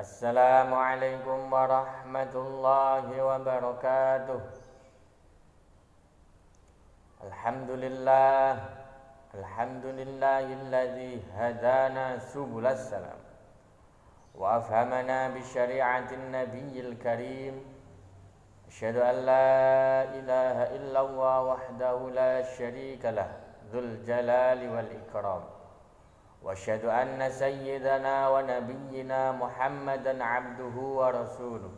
Assalamualaikum warahmatullahi wabarakatuh. Alhamdulillah, alhamdulillahilladzi hadana subulas salam wa afhamana bi syari'atin nabiyil karim. Asyhadu an la ilaha illallah wahdahu la syarika lah, dzul jalali wal ikram. Wa asyhadu anna sayyidana wa nabiyyina Muhammadan abduhu wa rasuluh.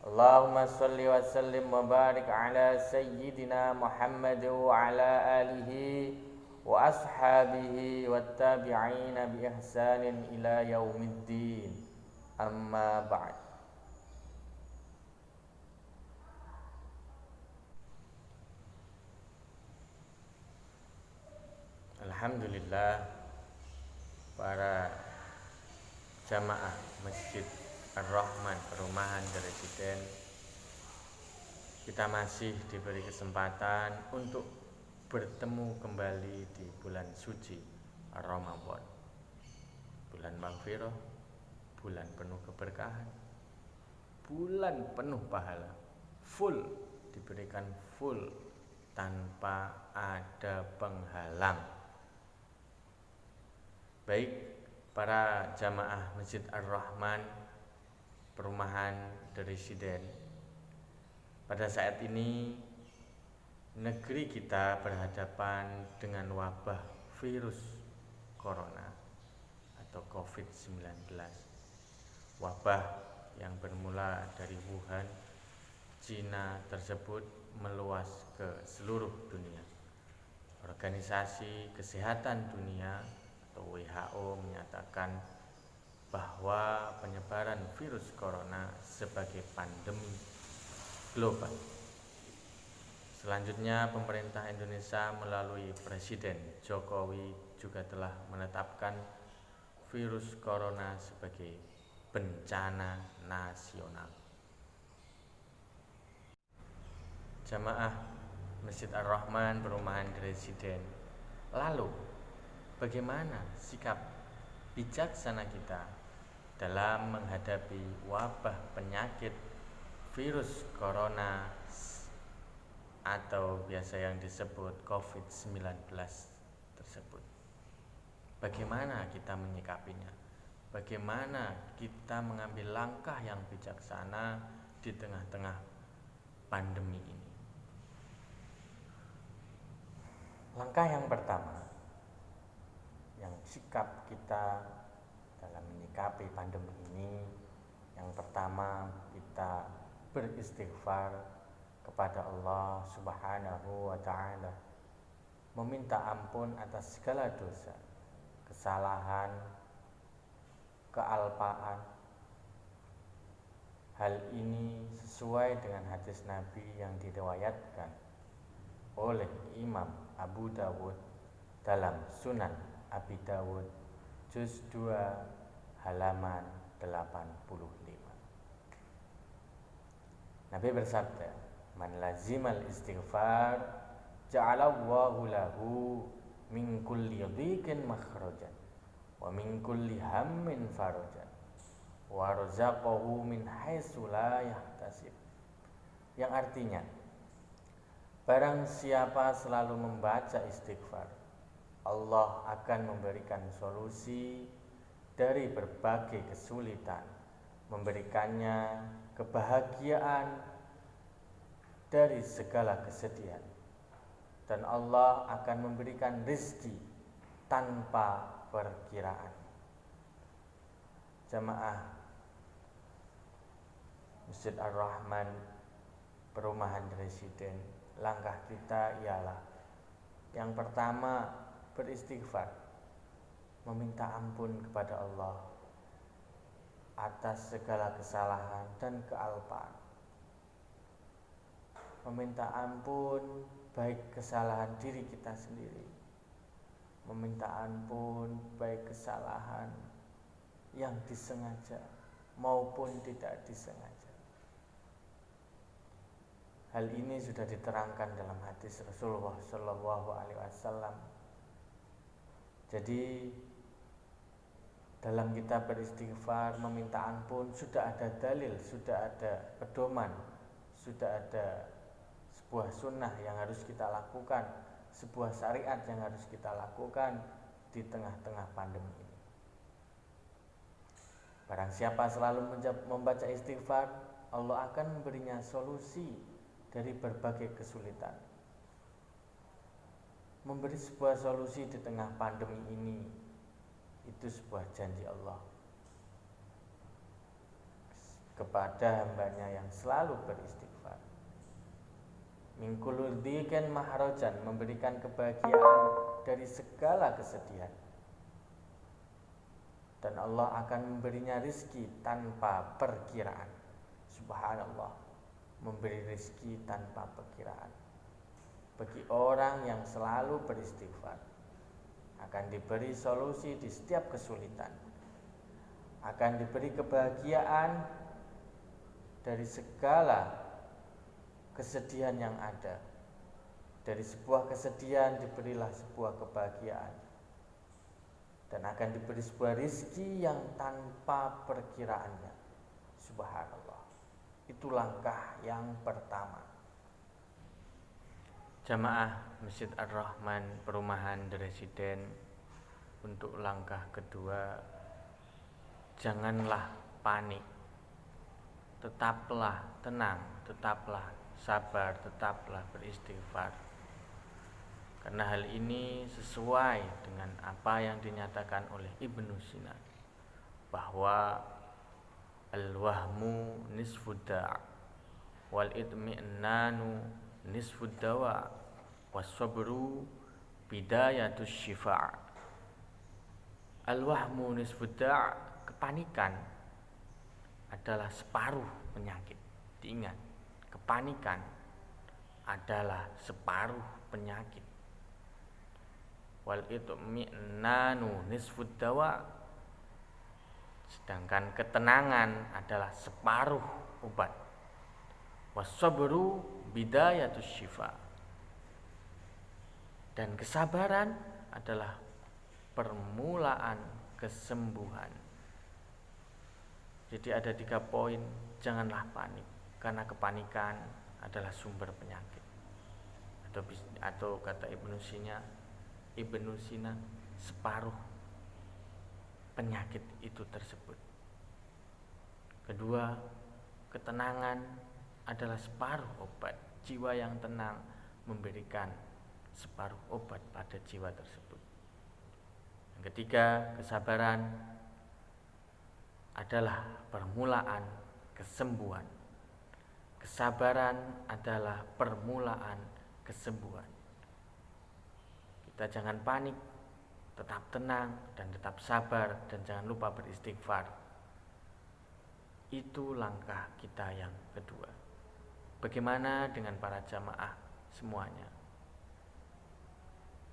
Allahumma salli wa sallim wa barik ala sayyidina Muhammad wa ala alihi wa ashabihi wa tabi'ina bi ihsanin ila yaumiddin. Amma ba'd. Alhamdulillah, para jamaah Masjid Ar-Rahman Perumahan Residen, kita masih diberi kesempatan untuk bertemu kembali di bulan suci Ramadan, bulan maghfirah, bulan penuh keberkahan, bulan penuh pahala, full, diberikan full tanpa ada penghalang. Baik para jamaah Masjid Ar-Rahman Perumahan Residen, pada saat ini negeri kita berhadapan dengan wabah virus corona atau COVID-19. Wabah yang bermula dari Wuhan, Cina tersebut meluas ke seluruh dunia. Organisasi Kesehatan Dunia atau WHO menyatakan bahwa penyebaran virus corona sebagai pandemi global. Selanjutnya, pemerintah Indonesia melalui Presiden Jokowi juga telah menetapkan virus corona sebagai bencana nasional. Jamaah Masjid Ar-Rahman Perumahan Residen, lalu bagaimana sikap bijaksana kita dalam menghadapi wabah penyakit virus corona atau biasa yang disebut COVID-19 tersebut? Bagaimana kita menyikapinya? Bagaimana kita mengambil langkah yang bijaksana di tengah-tengah pandemi ini? Langkah yang pertama, yang sikap kita dalam menyikapi pandemi ini, yang pertama kita beristighfar kepada Allah Subhanahu wa ta'ala, meminta ampun atas segala dosa, kesalahan, kealpaan. Hal ini sesuai dengan hadis Nabi yang diriwayatkan oleh Imam Abu Dawud dalam Sunan Abi Dawud juz 2 halaman 85. Nabi bersabda, "Man lazimal istighfar ja'alallahu lahu min kulli dhiqin makhrajan wa min kulli hammin farajan wa razaqahu min haitsu la yahtasib." Yang artinya, barang siapa selalu membaca istighfar, Allah akan memberikan solusi dari berbagai kesulitan, memberikannya kebahagiaan dari segala kesedihan, dan Allah akan memberikan rezeki tanpa perkiraan. Jamaah Masjid Ar-Rahman Perumahan Residen, langkah kita ialah yang pertama, beristighfar, meminta ampun kepada Allah atas segala kesalahan dan kealpaan. Meminta ampun baik kesalahan diri kita sendiri, meminta ampun baik kesalahan yang disengaja maupun tidak disengaja. Hal ini sudah diterangkan dalam hadis Rasulullah SAW. Jadi Dalam kita beristighfar, meminta ampun, sudah ada dalil, sudah ada pedoman, sudah ada sebuah sunnah yang harus kita lakukan, sebuah syariat yang harus kita lakukan di tengah-tengah pandemi ini. Barang siapa selalu membaca istighfar, Allah akan memberinya solusi dari berbagai kesulitan. Memberi sebuah solusi di tengah pandemi ini, itu sebuah janji Allah kepada hambanya yang selalu beristighfar. Min kulli dhiqin mahrajan, memberikan kebahagiaan dari segala kesedihan. Dan Allah akan memberinya rizki tanpa perkiraan. Subhanallah, memberi rizki tanpa perkiraan. Bagi orang yang selalu beristighfar, akan diberi solusi di setiap kesulitan, akan diberi kebahagiaan dari segala kesedihan yang ada. Dari sebuah kesedihan diberilah sebuah kebahagiaan, dan akan diberi sebuah rizki yang tanpa perkiraannya. Subhanallah, itu langkah yang pertama. Jamaah Masjid Ar-Rahman Perumahan The Resident, untuk langkah kedua, janganlah panik, tetaplah tenang, tetaplah sabar, tetaplah beristighfar. Karena hal ini sesuai dengan apa yang dinyatakan oleh Ibnu Sina, bahwa al-wahmu nisfud da' wal itmi'nanu nisfud dawa was-sabru bidayatus syifa'. Al-wahmu nisfud da', kepanikan adalah separuh penyakit. Diingat, kepanikan adalah separuh penyakit. Wal itmi'nanu nisfud dawa, sedangkan ketenangan adalah separuh obat. Was-sabru bidayatus syifa', dan kesabaran adalah permulaan kesembuhan. Jadi ada 3 poin. Janganlah panik, karena kepanikan adalah sumber penyakit. Atau kata Ibnu Sina, separuh penyakit itu tersebut. Kedua, ketenangan adalah separuh obat. Jiwa yang tenang memberikan separuh obat pada jiwa tersebut. Yang ketiga, kesabaran adalah permulaan kesembuhan. Kesabaran adalah permulaan kesembuhan. Kita jangan panik, tetap tenang dan tetap sabar, dan jangan lupa beristighfar. Itu langkah kita yang kedua. Bagaimana dengan para jamaah semuanya?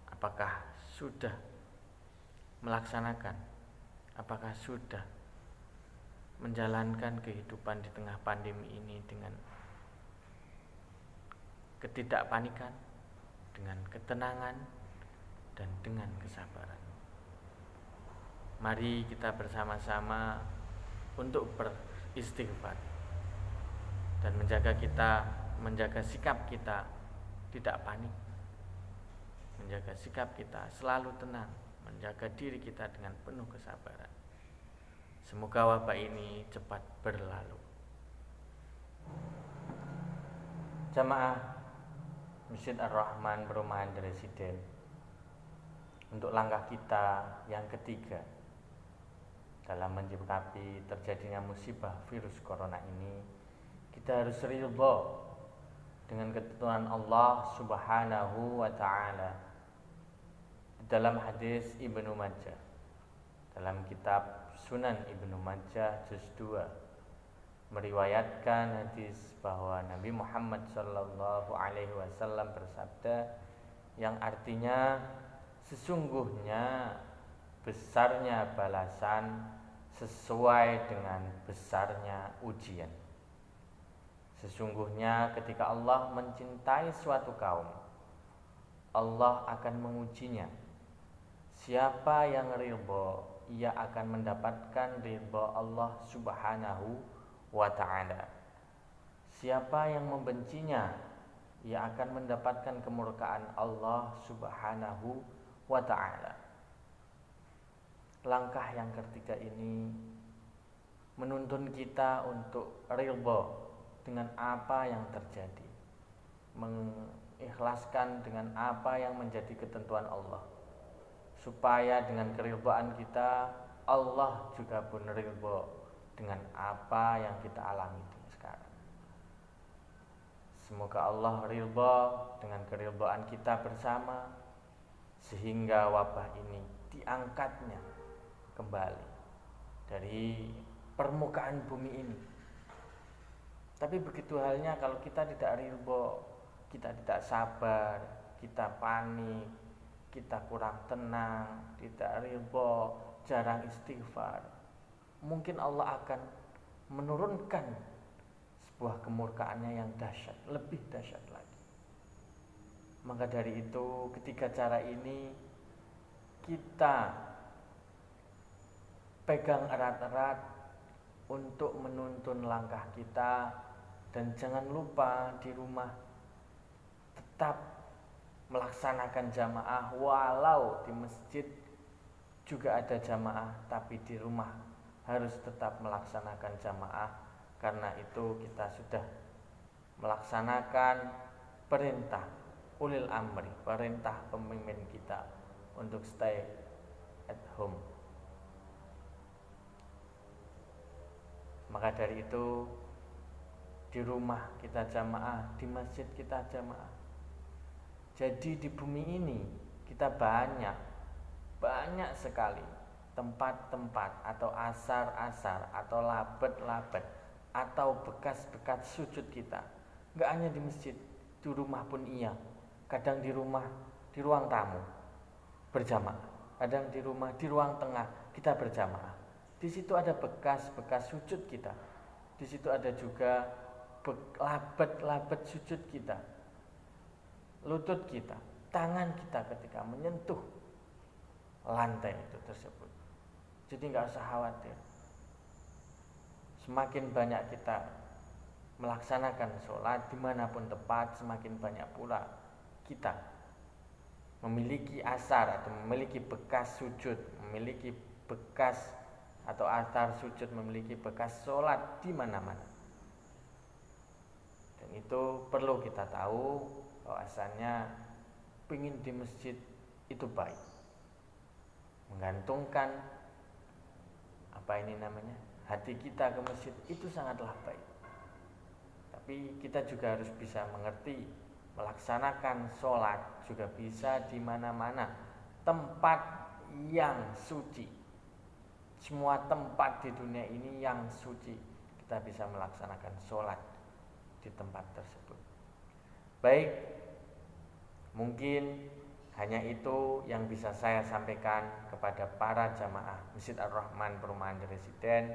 Apakah sudah melaksanakan? Apakah sudah menjalankan kehidupan di tengah pandemi ini dengan ketidakpanikan, dengan ketenangan, dan dengan kesabaran? Mari kita bersama-sama untuk beristighfar dan menjaga sikap kita tidak panik, menjaga sikap kita selalu tenang, menjaga diri kita dengan penuh kesabaran. Semoga wabah ini cepat berlalu. Jamaah Masjid Ar-Rahman Perumahan The Resident, untuk langkah kita yang ketiga dalam menyikapi terjadinya musibah virus corona ini, kita harus ridho dengan ketentuan Allah Subhanahu wa ta'ala. Dalam hadis Ibnu Majah, dalam kitab Sunan Ibnu Majah juz 2, meriwayatkan hadis bahwa Nabi Muhammad sallallahu alaihi wasallam bersabda, yang artinya, sesungguhnya besarnya balasan sesuai dengan besarnya ujian. Sesungguhnya ketika Allah mencintai suatu kaum, Allah akan mengujinya. Siapa yang ridho ia akan mendapatkan ridha Allah Subhanahu wa ta'ala. Siapa yang membencinya, ia akan mendapatkan kemurkaan Allah Subhanahu wa ta'ala. Langkah yang ketiga ini menuntun kita untuk ridha dengan apa yang terjadi, mengikhlaskan dengan apa yang menjadi ketentuan Allah, supaya dengan keridhaan kita Allah juga pun ridha dengan apa yang kita alami sekarang. Semoga Allah ridha dengan keridhaan kita bersama, sehingga wabah ini diangkatnya kembali dari permukaan bumi ini. Tapi begitu halnya kalau kita tidak ridha, kita tidak sabar, kita panik, kita kurang tenang, tidak ridha, jarang istighfar, mungkin Allah akan menurunkan sebuah kemurkaannya yang dahsyat, lebih dahsyat lagi. Maka dari itu, ketiga cara ini kita pegang erat-erat untuk menuntun langkah kita, dan jangan lupa di rumah tetap melaksanakan jamaah. Walau di masjid juga ada jamaah, tapi di rumah harus tetap melaksanakan jamaah, karena itu kita sudah melaksanakan perintah ulil amri, perintah pemimpin kita untuk stay at home. Maka dari itu, di rumah kita jamaah, di masjid kita jamaah. Jadi di bumi ini kita banyak sekali tempat-tempat atau asar-asar atau labet-labet atau bekas-bekas sujud kita. Enggak hanya di masjid, di rumah pun iya. Kadang di rumah, di ruang tamu berjamaah. Kadang di rumah, di ruang tengah kita berjamaah. Di situ ada bekas-bekas sujud kita. Di situ ada juga labet-labet sujud kita, lutut kita, tangan kita ketika menyentuh lantai itu tersebut. Jadi nggak usah khawatir. Semakin banyak kita melaksanakan sholat dimanapun tepat, semakin banyak pula kita memiliki asar atau memiliki bekas sujud, memiliki bekas atau atar sujud, memiliki bekas sholat di mana-mana. Dan itu perlu kita tahu bahwasannya pengin di masjid itu baik, menggantungkan hati kita ke masjid itu sangatlah baik. Tapi kita juga harus bisa mengerti, melaksanakan sholat juga bisa di mana-mana, tempat yang suci. Semua tempat di dunia ini yang suci, kita bisa melaksanakan sholat di tempat tersebut. Baik, mungkin hanya itu yang bisa saya sampaikan kepada para jamaah Masjid Ar-Rahman Perumahan Residen.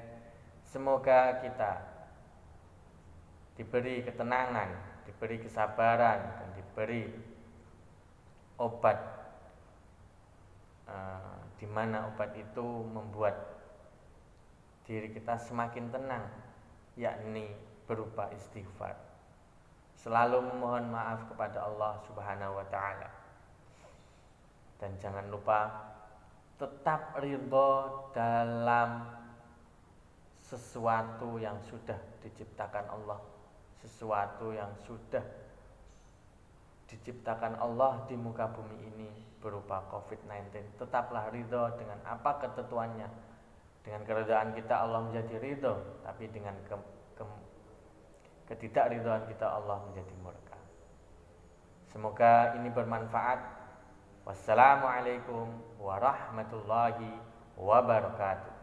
Semoga kita diberi ketenangan, diberi kesabaran, dan diberi obat, di mana obat itu membuat diri kita semakin tenang, yakni berupa istighfar. Selalu memohon maaf kepada Allah Subhanahu wa ta'ala. Dan jangan lupa tetap ridho dalam sesuatu yang sudah diciptakan Allah, sesuatu yang sudah diciptakan Allah di muka bumi ini berupa COVID-19. Tetaplah ridho dengan apa ketentuannya. Dengan keridhaan kita Allah menjadi ridho, tapi dengan ketidakridhaan kita Allah menjadi murka. Semoga ini bermanfaat. Wassalamualaikum warahmatullahi wabarakatuh.